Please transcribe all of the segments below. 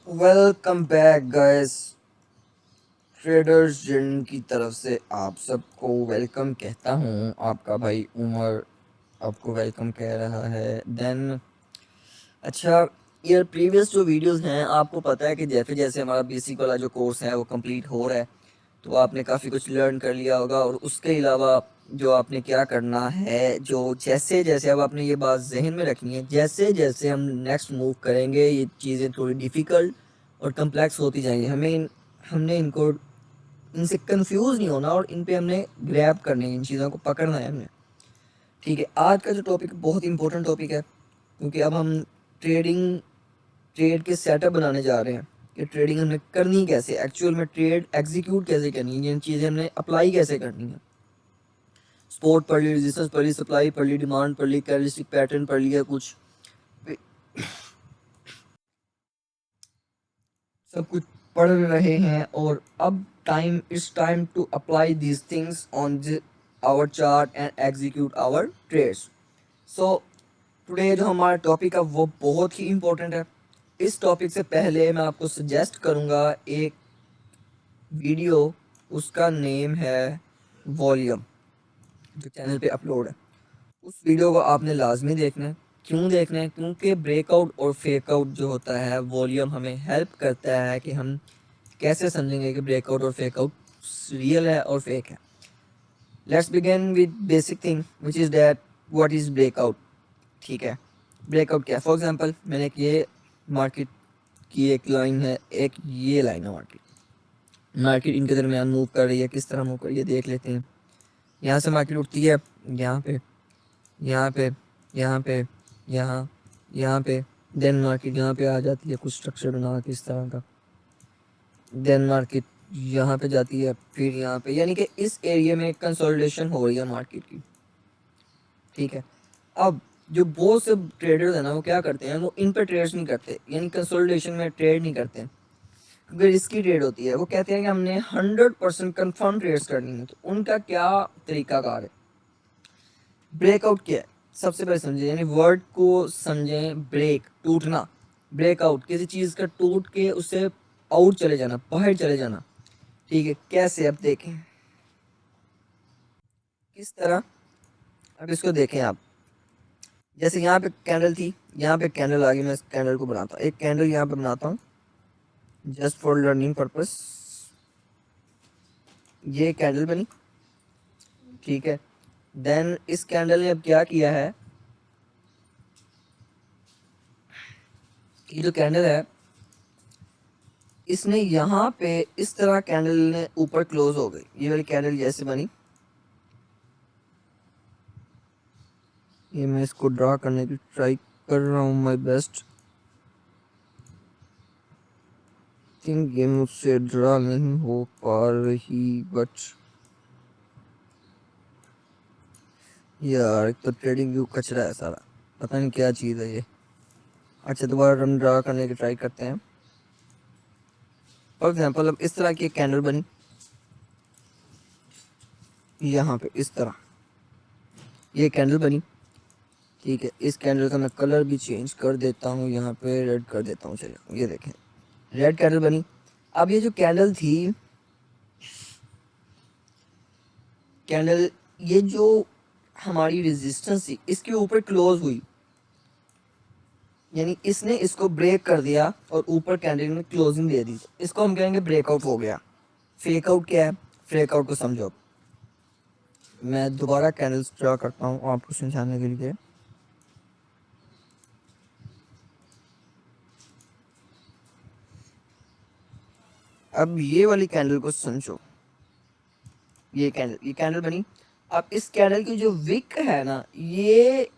Welcome back guys. Traders journey की तरफ से आप सबको वेलकम कहता हूँ। आपका भाई उमर आपको वेलकम कह रहा है। देन अच्छा, ये प्रीवियस जो वीडियोस हैं आपको पता है कि जैसे जैसे हमारा बेसिक वाला जो कोर्स है वो कंप्लीट हो रहा है, तो आपने काफ़ी कुछ लर्न कर लिया होगा। और उसके अलावा जो आपने क्या करना है, जो जैसे जैसे अब आपने ये बात जहन में रखनी है, जैसे जैसे हम नेक्स्ट मूव करेंगे ये चीज़ें थोड़ी डिफ़िकल्ट और कम्प्लेक्स होती जाएंगी। हमने इनको इनसे कंफ्यूज नहीं होना और इन पे हमने ग्रैब करने इन चीज़ों को पकड़ना है हमने। ठीक है, आज का जो टॉपिक बहुत इंपॉर्टेंट टॉपिक है, क्योंकि अब हम ट्रेड के सेटअप बनाने जा रहे हैं कि ट्रेडिंग हमने करनी कैसे, एक्चुअल में ट्रेड एग्जीक्यूट कैसे करनी है, ये चीज़ें हमने अप्लाई कैसे करनी है। सपोर्ट पढ़ ली, रेजिस्टेंस पढ़ ली, सप्लाई पढ़ ली, डिमांड पढ़ ली, कैरेक्टरिस्टिक पैटर्न पढ़ लिया, कुछ सब कुछ पढ़ रहे हैं। और अब time to apply these things on our chart and execute our trades. So today जो हमारा टॉपिक है वो बहुत ही इम्पोर्टेंट है। इस टॉपिक से पहले मैं आपको सजेस्ट करूंगा एक वीडियो, उसका नेम है वॉल्यूम, जो चैनल पे अपलोड है। उस वीडियो को आपने लाजमी देखना है। क्यों देखना है? क्योंकि ब्रेकआउट और फेकआउट जो होता है, वॉल्यूम हमें हेल्प करता है कि हम कैसे समझेंगे कि ब्रेकआउट और फेकआउट रियल है और फेक है। Let's begin with basic thing which is that what is breakout. ठीक है, ब्रेकआउट क्या है? फॉर एग्जांपल मैंने एक ये मार्केट की एक लाइन है, एक ये लाइन है मार्केट। मार्केट इनके दरमियान मूव कर रही है, किस तरह मूव कर रही है देख लेते हैं। यहाँ से मार्केट उठती है, यहाँ पे, यहाँ पे, यहाँ पे, यहाँ, यहाँ पे। देन मार्केट यहाँ पे आ जाती है कुछ स्ट्रक्चर बना के इस तरह का। देन मार्केट यहाँ पे जाती है, फिर यहाँ पे, यानी कि इस एरिया में कंसोलिडेशन हो रही है मार्केट की। ठीक है, अब जो बहुत से ट्रेडर्स है ना, वो क्या करते हैं, वो इन पर ट्रेड्स नहीं करते, यानी कंसोलिडेशन में ट्रेड नहीं करते, क्योंकि रिस्की ट्रेड होती है। वो कहते हैं कि हमने 100% कंफर्म ट्रेड्स करनी है। तो उनका क्या तरीकाकार है? ब्रेकआउट क्या है सबसे पहले समझे, यानी वर्ड को समझें। ब्रेक, टूटना। ब्रेकआउट किसी चीज़ का टूट के उससे आउट चले जाना, बाहर चले जाना। ठीक है, कैसे? अब देखें किस तरह। अब इसको देखें आप, जैसे यहाँ पे कैंडल थी, यहाँ पे कैंडल आ गई। मैं इस कैंडल को बनाता हूँ, एक कैंडल यहाँ पे बनाता हूँ जस्ट फॉर लर्निंग पर्पस। ये कैंडल बनी, ठीक है। देन इस कैंडल ने अब क्या किया है, ये जो कैंडल है इसने यहाँ पे इस तरह कैंडल ने ऊपर क्लोज हो गई। ये वाली कैंडल जैसे बनी, ये मैं इसको ड्रा करने की ट्राई कर रहा हूँ माय बेस्ट। थिंक ये मुझसे ड्रा नहीं हो पा रही, बट यार एक तो ट्रेडिंग व्यू कचरा है सारा, पता नहीं क्या चीज़ है ये। अच्छा, दोबारा हम ड्रा करने की ट्राई करते हैं। फॉर एग्जाम्पल अब इस तरह की एक कैंडल बनी यहाँ पे, इस तरह ये कैंडल बनी। ठीक है, इस कैंडल का मैं कलर भी चेंज कर देता हूँ, यहाँ पे रेड कर देता हूँ। चलिए ये देखें, रेड कैंडल बनी। अब ये जो कैंडल थी, कैंडल ये जो हमारी रेजिस्टेंस थी इसके ऊपर क्लोज हुई, यानी इसने इसको ब्रेक कर दिया और ऊपर कैंडल में क्लोजिंग दे दी। इसको हम कहेंगे ब्रेकआउट हो गया। फेकआउट क्या है? फेकआउट को समझो। मैं दोबारा कैंडल्स ड्रा करता हूँ आपको समझाने के लिए। अब ये वाली कैंडल को समझो, ये कैंडल बनी। अब इस कैंडल की जो विक है ना, ये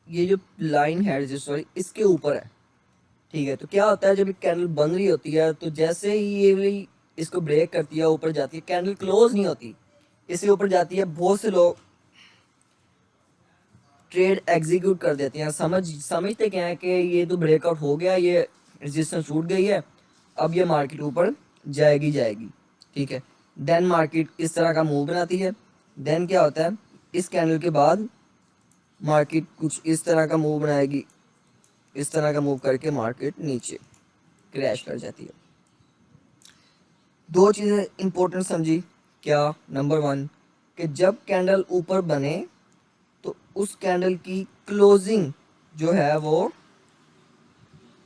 जो लाइन है रजिस्टर इसके ऊपर है। ठीक है, तो क्या होता है जब एक कैंडल बन रही होती है तो जैसे ही ये वाली इसको ब्रेक करती है, ऊपर जाती है, कैंडल क्लोज नहीं होती, इससे ऊपर जाती है। बहुत से लोग ट्रेड एग्जीक्यूट कर देते हैं, समझते क्या है कि ये तो ब्रेकआउट हो गया, ये रेजिस्टेंस टूट गई है, अब ये मार्केट ऊपर जाएगी जाएगी। ठीक है, देन मार्केट इस तरह का मूव बनाती है। देन क्या होता है, इस कैंडल के बाद मार्केट कुछ इस तरह का मूव बनाएगी, इस तरह का मूव करके मार्केट नीचे। क्रैश कर जाती है। दो चीज़ें इंपॉर्टेंट समझी क्या, नंबर वन कि जब कैंडल ऊपर बने तो उस कैंडल की क्लोजिंग जो है वो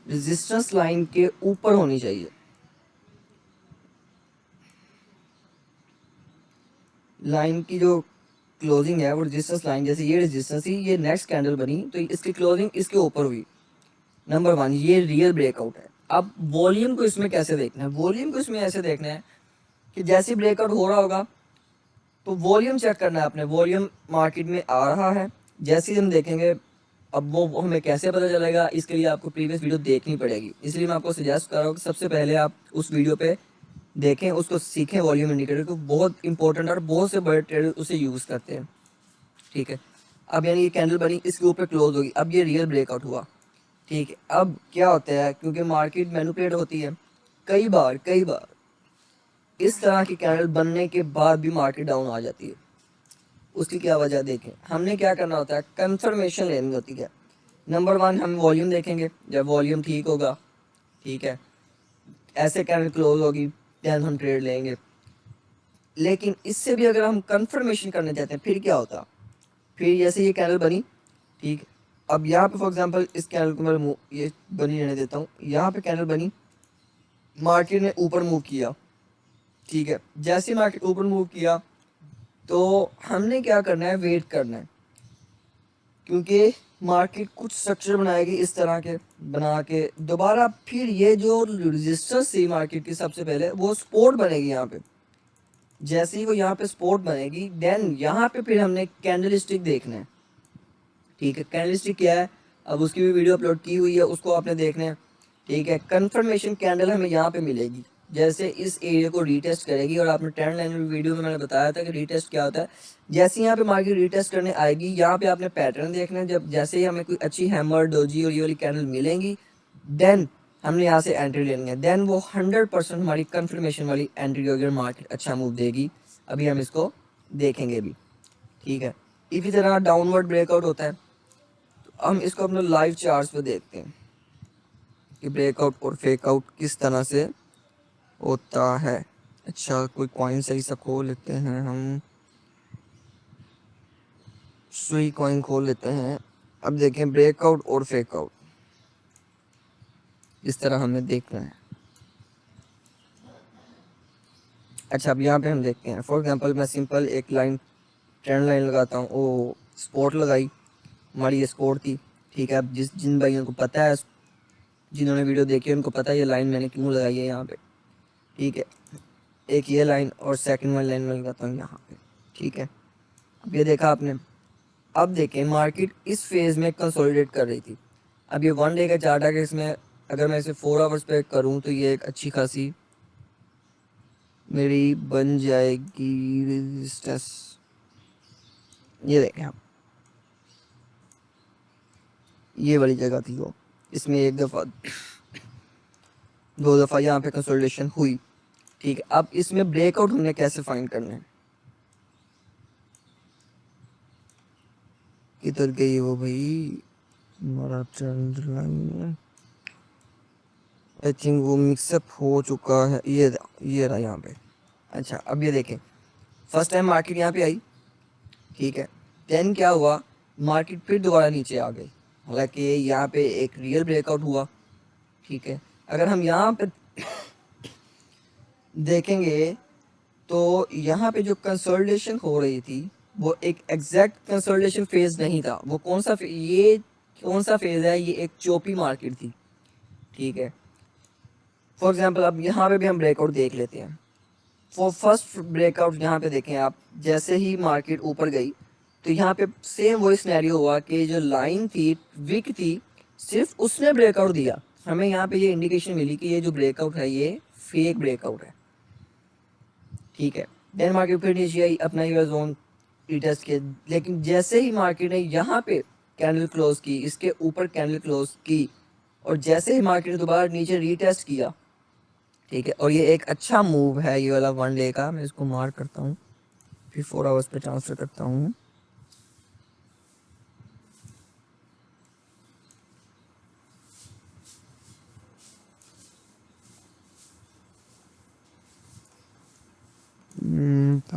रेजिस्टेंस लाइन के ऊपर होनी चाहिए। लाइन की जो क्लोजिंग है वो रेजिस्टेंस लाइन, जैसे ये रेजिस्टेंस थी, ये नेक्स्ट कैंडल बनी तो इसकी क्लोजिंग इसके ऊपर हुई। नंबर वन, ये रियल ब्रेकआउट है। अब वॉल्यूम को इसमें कैसे देखना है, वॉल्यूम को इसमें ऐसे देखना है कि जैसे ब्रेकआउट हो रहा होगा तो वॉल्यूम चेक करना है आपने, वॉल्यूम मार्केट में आ रहा है। जैसे ही हम देखेंगे, अब वो हमें कैसे पता चलेगा, इसके लिए आपको प्रीवियस वीडियो देखनी पड़ेगी। इसलिए मैं आपको सजेस्ट कर रहा हूँ कि सबसे पहले आप उस वीडियो पे देखें, उसको सीखें। वॉल्यूम इंडिकेटर को बहुत इंपॉर्टेंट और बहुत से बड़े ट्रेडर उसे यूज़ करते हैं। ठीक है, अब यानी ये कैंडल बनी, इसके ऊपर क्लोज होगी, अब ये रियल ब्रेकआउट हुआ। ठीक है, अब क्या होता है, क्योंकि मार्केट मैनिपुलेट होती है, कई बार इस तरह की कैंडल बनने के बाद भी मार्केट डाउन आ जाती है। उसकी क्या वजह देखें, हमने क्या करना होता है, कंफर्मेशन लेनी होती है। नंबर वन, हम वॉल्यूम देखेंगे, जब वॉल्यूम ठीक होगा, ठीक है, ऐसे कैंडल क्लोज होगी, देन हम ट्रेड लेंगे। लेकिन इससे भी अगर हम कंफर्मेशन करने जाते हैं, फिर क्या होता, फिर जैसे ये कैंडल बनी, ठीक, अब यहाँ पे फॉर एग्जांपल इस कैंडल को मैं ये बनी रहने देता हूँ, यहाँ पे कैंडल बनी, मार्केट ने ऊपर मूव किया, ठीक है, जैसे मार्केट ऊपर मूव किया तो हमने क्या करना है, वेट करना है, क्योंकि मार्केट कुछ स्ट्रक्चर बनाएगी इस तरह के, बना के दोबारा फिर ये जो रेजिस्टेंस थी मार्केट की सबसे पहले, वो सपोर्ट बनेगी यहाँ पे। जैसे ही वो यहाँ पे सपोर्ट बनेगी, देन यहाँ पे फिर हमने कैंडल स्टिक देखना है। ठीक है, कैंडल स्टिक क्या है, अब उसकी भी वीडियो अपलोड की हुई है, उसको आपने देखना है। ठीक है, कंफर्मेशन कैंडल हमें यहाँ पे मिलेगी, जैसे इस एरिया को रीटेस्ट करेगी। और आपने ट्रेंड लाइन वीडियो में मैंने बताया था कि रीटेस्ट क्या होता है। जैसे यहाँ पे मार्केट रीटेस्ट करने आएगी, यहाँ पे आपने पैटर्न देखना है। जब जैसे ही हमें कोई अच्छी हैमर, डोजी और ये वाली कैंडल मिलेंगी, देन हमने यहाँ से एंट्री लेनी है। देन वो 100% हमारी कंफर्मेशन वाली एंट्री होगी और मार्केट अच्छा मूव देगी। अभी हम इसको देखेंगे भी। ठीक है, इसी तरह डाउनवर्ड ब्रेकआउट होता है, तो हम इसको अपने लाइव चार्ट्स पे देखते हैं कि ब्रेकआउट और फेकआउट किस तरह से होता है। अच्छा, कोई कॉइन सही सा खोल लेते हैं, हम सुई कॉइन खोल लेते हैं। अब देखें ब्रेकआउट और फेकआउट इस तरह हमें देखना है। अच्छा, अब यहाँ पे हम देखते हैं, फॉर एग्जांपल मैं सिंपल एक लाइन, ट्रेंड लाइन लगाता हूँ, ओ स्पोर्ट लगाई, हमारी ये स्पोर्ट थी। ठीक है, अब जिन भाइयों को पता है, जिन्होंने वीडियो देखी है, उनको पता है ये लाइन मैंने क्यों लगाई है यहाँ पे। ठीक है, एक ये लाइन और सेकंड वाली लाइन में लगाता हूँ यहाँ पे। ठीक है, अब ये देखा आपने। अब देखें मार्केट इस फेज में कंसोलिडेट कर रही थी। अब ये 1 डे का चार्ट है कि इसमें अगर मैं इसे 4 आवर्स पे करूँ तो ये एक अच्छी खासी मेरी बन जाएगी रेजिस्टेंस। ये देखें आप, ये वाली जगह थी वो, इसमें एक दफ़ा, दो दफ़ा यहाँ पे कंसोलिडेशन हुई। ठीक है, अब इसमें ब्रेकआउट हमने कैसे फाइंड करना है, किधर गई वो भाई हमारा ट्रेंड लाइन, आई थिंक वो मिक्सअप हो चुका है। ये रहा यहाँ पे। अच्छा, अब ये देखें, फर्स्ट टाइम मार्केट यहाँ पे आई, ठीक है, देन क्या हुआ, मार्केट फिर दोबारा नीचे आ गई, हालांकि यहाँ पे एक रियल ब्रेकआउट हुआ। ठीक है, अगर हम यहाँ पे देखेंगे तो यहाँ पे जो कंसोलिडेशन हो रही थी वो एक एग्जैक्ट कंसोलिडेशन फेज नहीं था। वो ये कौन सा फेज है, ये एक चोपी मार्केट थी। ठीक है, फॉर एग्जांपल अब यहाँ पे भी हम ब्रेकआउट देख लेते हैं। फॉर फर्स्ट ब्रेकआउट यहाँ पे देखें आप, जैसे ही मार्केट ऊपर गई तो यहाँ पे सेम वही सिनेरियो हुआ कि जो लाइन थी, विक थी, सिर्फ उसने ब्रेकआउट दिया। हमें यहाँ पे ये इंडिकेशन मिली कि ये जो ब्रेकआउट है ये फेक ब्रेकआउट है। ठीक है, देन मार्केट फिर नीचे आई, अपना ये जोन रीटेस्ट किया। लेकिन जैसे ही मार्केट ने यहाँ पे कैंडल क्लोज की, इसके ऊपर कैंडल क्लोज की, और जैसे ही मार्केट ने दोबारा नीचे रीटेस्ट किया, ठीक है, और ये एक अच्छा मूव है ये वाला 1 डे का। मैं इसको मार्क करता हूँ, फिर 4 आवर्स पे ट्रांसफर करता हूँ।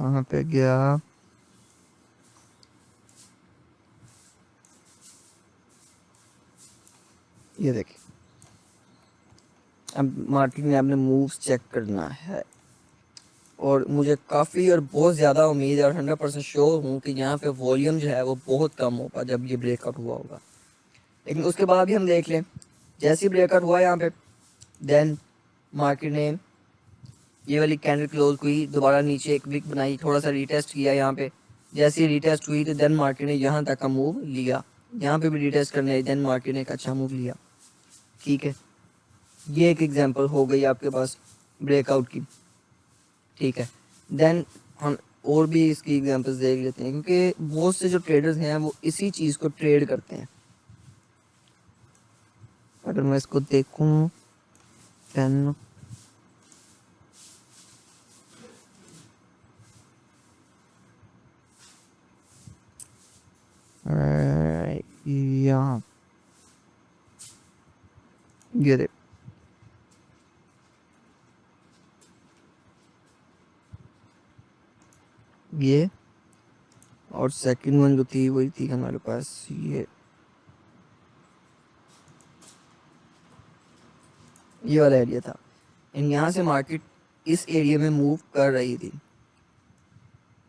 यहाँ पे गया, ये देखिए अब मार्केट में आपने मूव्स चेक करना है, और मुझे काफ़ी और बहुत ज़्यादा उम्मीद है और 100% श्योर हूँ कि यहाँ पे वॉल्यूम जो है वो बहुत कम होगा जब ये ब्रेकआउट हुआ होगा। लेकिन उसके बाद भी हम देख लें, जैसे ही ब्रेकआउट हुआ यहाँ पे, देन मार्केट ने ये वाली कैंडल क्लोज हुई, दोबारा नीचे एक विक बनाई, थोड़ा सा रिटेस्ट किया यहाँ पे, जैसे ही रिटेस्ट हुई तो देन मार्केट ने यहाँ तक का मूव लिया, यहाँ पे भी रिटेस्ट करने देन मार्केट ने एक अच्छा मूव लिया। ठीक है, ये एक एग्जांपल हो गई आपके पास ब्रेकआउट की। ठीक है, देन हम और भी इसकी एग्जांपल्स देख लेते हैं, क्योंकि बहुत से जो ट्रेडर्स हैं वो इसी चीज़ को ट्रेड करते हैं। अगर मैं इसको देखूं 10, यहाँ ये देख, ये और सेकंड वन जो थी वही थी हमारे पास, ये वाला एरिया था, एंड यहाँ से मार्केट इस एरिया में मूव कर रही थी।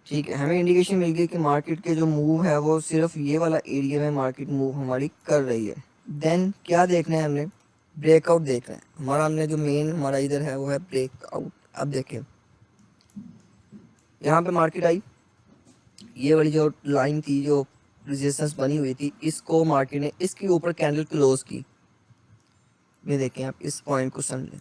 ठीक है, हमें इंडिकेशन मिल गई कि मार्केट के जो मूव है वो सिर्फ ये वाला एरिया में मार्केट मूव हमारी कर रही है। देन क्या देखना है हमने, ब्रेकआउट देखना है हमारा, हमने जो मेन हमारा इधर है वो है ब्रेकआउट। अब देखें यहाँ पे मार्केट आई, ये वाली जो लाइन थी जो रेजिस्टेंस बनी हुई थी, इसको मार्केट ने इसके ऊपर कैंडल क्लोज की। ये देखें आप इस पॉइंट को समझें,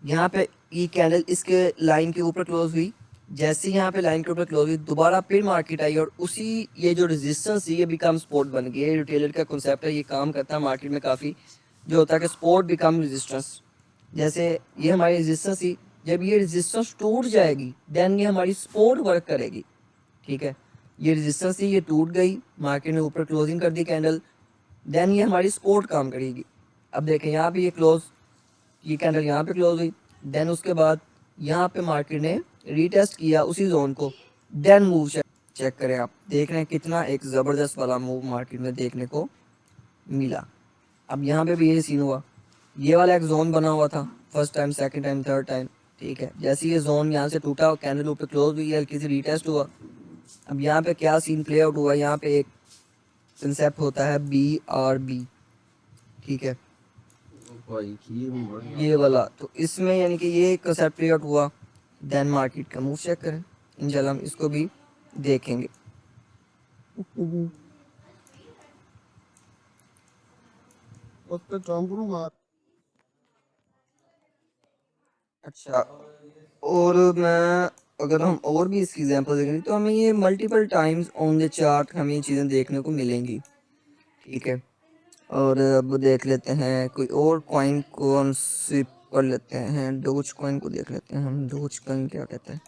यहाँ पे ये कैंडल इसके लाइन के ऊपर क्लोज हुई, जैसे यहाँ पे लाइन के ऊपर क्लोज हुई दोबारा फिर मार्केट आई, और उसी ये जो रेजिस्टेंस थी ये बिकम सपोर्ट बन गई। ये रिटेलर का कॉन्सेप्ट है, ये काम करता है मार्केट में काफ़ी, जो होता है कि सपोर्ट बिकम रेजिस्टेंस। जैसे ये हमारी रेजिस्टेंस थी, जब ये रेजिस्टेंस टूट जाएगी देन ये हमारी सपोर्ट वर्क करेगी। ठीक है, ये रेजिस्टेंस थी, ये टूट गई, मार्केट ने ऊपर क्लोजिंग कर दी कैंडल, देन ये हमारी सपोर्ट काम करेगी। अब देखें यहाँ पे ये क्लोज, ये कैंडल यहाँ पे क्लोज हुई, देन उसके बाद यहाँ पे मार्केट ने रीटेस्ट किया उसी जोन को, देन मूव चेक करें आप, देख रहे हैं कितना एक ज़बरदस्त वाला मूव मार्केट में देखने को मिला। अब यहाँ पे भी ये सीन हुआ, ये वाला एक जोन बना हुआ था first time, second time, third time. ठीक है, जैसे ये जोन यहाँ से टूटा, कैंडल ऊपर क्लोज हुई, हल्की सी रीटेस्ट हुआ। अब यहाँ पे क्या सीन प्ले आउट हुआ, यहाँ पे एक कंसेप्ट होता है BRB। ठीक है, ये वाला, तो इसमें यानी कि ये कंसेप्ट प्ले आउट हुआ, देन मार्केट का मूव चेक करें, इंशाल्लाह हम इसको भी देखेंगे। अच्छा, और मैं अगर हम और भी इसकी एग्जांपल देखेंगे तो हमें ये multiple times on the chart हमें ये चीज़ें देखने को मिलेंगी। ठीक है, और अब देख लेते हैं कोई और कॉइन कौन सी कर लेते हैं, डोज कॉइन को देख लेते हैं हम, डोज कॉइन क्या कहते हैं।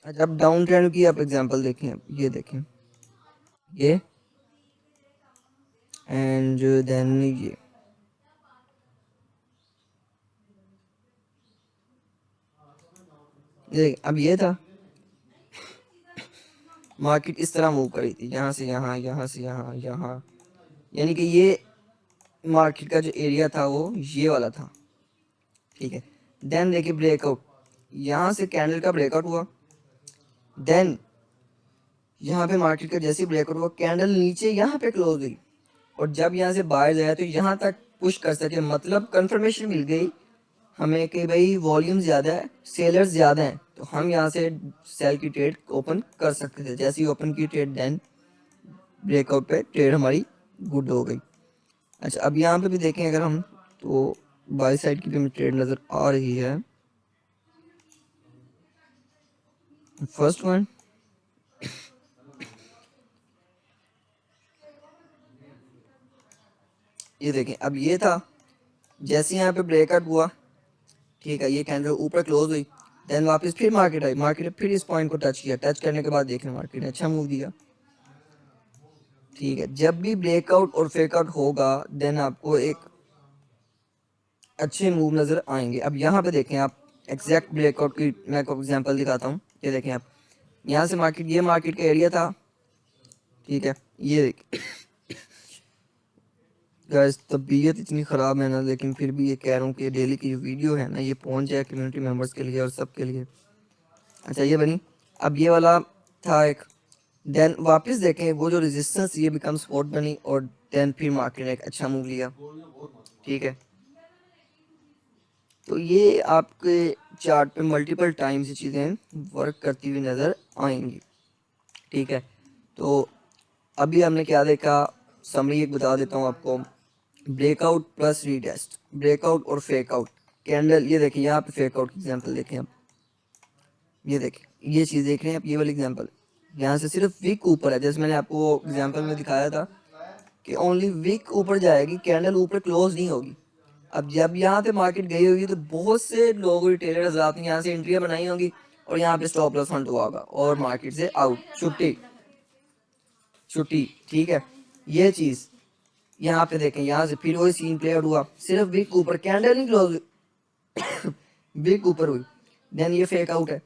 अच्छा, अब डाउन ट्रेंड की आप एग्जांपल देखें, ये देखें ये, एंड देन ये अब ये था, मार्केट इस तरह मूव करी थी, यहाँ से यहाँ, यहाँ से यहाँ, यहाँ, यानी कि ये मार्केट का जो एरिया था वो ये वाला था। ठीक है, देन देखिए ब्रेकआउट, यहाँ से कैंडल का ब्रेकआउट हुआ, देन यहाँ पे मार्केट का जैसे ब्रेकआउट हुआ कैंडल नीचे यहाँ पे क्लोज हुई, और जब यहाँ से बाहर गया तो यहाँ तक पुश कर सके, मतलब कंफर्मेशन मिल गई हमें कि भाई वॉल्यूम ज़्यादा है, सेलर्स ज़्यादा हैं, तो हम यहाँ से सेल की ट्रेड ओपन कर सकते थे। जैसे ही ओपन की ट्रेड, देन ब्रेकआउट पे ट्रेड हमारी गुड हो गई। अच्छा, अब यहाँ पे भी देखें अगर हम, तो बाई साइड की भी हमें ट्रेड नज़र आ रही है। फर्स्ट वन, ये देखें अब ये था, जैसे यहाँ पे ब्रेकआउट हुआ, ठीक है, ये कैंडल ऊपर क्लोज हुई, देन वापस फिर मार्केट आई, मार्केट ने फिर इस पॉइंट को टच किया, टच करने के बाद देखें मार्केट ने अच्छा मूव दिया। ठीक है, जब भी ब्रेकआउट और फेकआउट होगा देन आपको एक अच्छे मूव नज़र आएंगे। अब यहाँ पे देखें आप, एग्जैक्ट ब्रेकआउट की मैं आपको एग्जांपल दिखाता हूँ। ये देखें आप, यहाँ से मार्केट, ये मार्केट का एरिया था, ठीक है। ये देखिए गाइस, तबीयत इतनी ख़राब है ना, लेकिन फिर भी ये कह रहा हूँ कि डेली की जो वीडियो है ना, ये पहुँच जाए कम्युनिटी मेम्बर्स के लिए और सब के लिए। अच्छा ये बनी, अब ये वाला था एक, देन वापस देखें वो जो रेजिस्टेंस, ये बिकम सपोर्ट बनी, और देन फिर मार्केट ने एक अच्छा मूव लिया, ठीक है। तो ये आपके चार्ट पे मल्टीपल टाइम्स ये चीज़ें वर्क करती हुई नज़र आएंगी, ठीक है। तो अभी हमने क्या देखा, समरी एक बता देता हूँ आपको। ब्रेकआउट प्लस रीटेस्ट, ब्रेकआउट और फेक आउट कैंडल। ये देखिए यहाँ पे फेक आउट की एग्जांपल देखें आप, ये देखिए ये चीज़ देख रहे हैं आप, ये वाली एग्जांपल यहाँ से सिर्फ विक ऊपर है, जैसे मैंने आपको एग्जांपल में दिखाया था कि ओनली विक ऊपर जाएगी, कैंडल ऊपर क्लोज नहीं होगी। अब जब यहाँ पे मार्केट गई होगी तो बहुत से लोग रिटेलर हज़रात ने यहाँ से एंट्रियाँ बनाई होंगी और यहाँ पे स्टॉप लॉस फंड हुआ होगा और मार्केट से आउट, छुट्टी छुट्टी, ठीक है। ये चीज़ यहाँ पे देखें, यहाँ से फिर वही सीन प्ले आउट हुआ, सिर्फ विक ऊपर, कैंडल नहीं क्लोज, विक ऊपर हुई, देन ये फेक आउट है।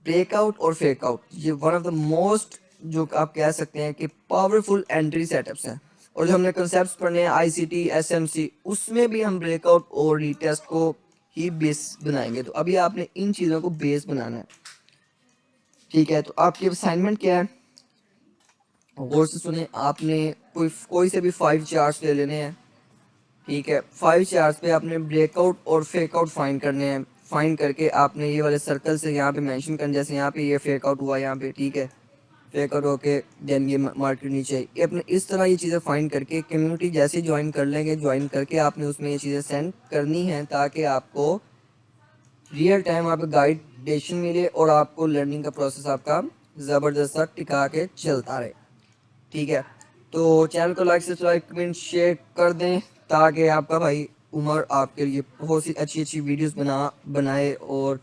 ब्रेकआउट और फेक आउट ये वन ऑफ द मोस्ट, जो आप कह सकते हैं कि पावरफुल एंट्री सेटअप्स हैं। और जो हमने कंसेप्ट पढ़ने हैं आईसीटी एसएमसी, उसमें भी हम ब्रेकआउट और रीटेस्ट को ही बेस बनाएंगे। तो अभी आपने इन चीज़ों को बेस बनाना है, ठीक है। तो आपकी असाइनमेंट क्या है, गौर से सुने। आपने कोई से भी 5 चार्ट्स ले लेने हैं, ठीक है। 5 चार्ट्स पे आपने ब्रेकआउट और फेकआउट फाइंड करने हैं। फाइंड करके आपने ये वाले सर्कल से यहाँ पे मेंशन करना, जैसे यहाँ पे ये फेकआउट हुआ यहाँ पे, ठीक है। फेकआउट होके देन ये मार्केट नीचे, ये अपने इस तरह ये चीज़ें फाइंड करके कम्युनिटी जैसे ज्वाइन कर लेंगे, ज्वाइन करके आपने उसमें ये चीज़ें सेंड करनी है, ताकि आपको रियल टाइम आपको गाइडेशन मिले और आपको लर्निंग का प्रोसेस आपका ज़बरदस्त सा टिका के चलता रहे, ठीक है। तो चैनल को लाइक सब्सक्राइब कमेंट शेयर कर दें, ताकि आपका भाई उमर आपके लिए बहुत सी अच्छी अच्छी वीडियोस बनाए और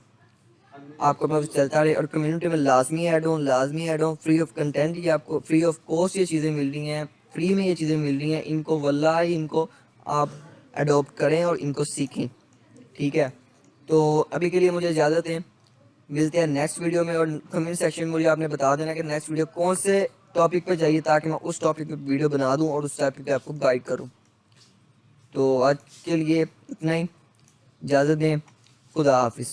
आपका प्रोसेस चलता रहे। और कम्युनिटी में लाजमी ऐड हो, लाजमी ऐड हो। फ्री ऑफ कंटेंट, ये आपको फ्री ऑफ कॉस्ट ये चीज़ें मिल रही हैं, फ्री में ये चीज़ें मिल रही हैं। इनको वल्लाही इनको आप अडोप्ट करें और इनको सीखें, ठीक है। तो अभी के लिए मुझे इजाज़त है, मिलते हैं नेक्स्ट वीडियो में। और कमेंट सेक्शन में मुझे आपने बता देना कि नेक्स्ट वीडियो कौन से टॉपिक पे चाहिए, ताकि मैं उस टॉपिक पे वीडियो बना दूं और उस टॉपिक पे आपको गाइड करूं। तो आज के लिए इतना ही, इजाज़त दें, खुदा हाफिज़।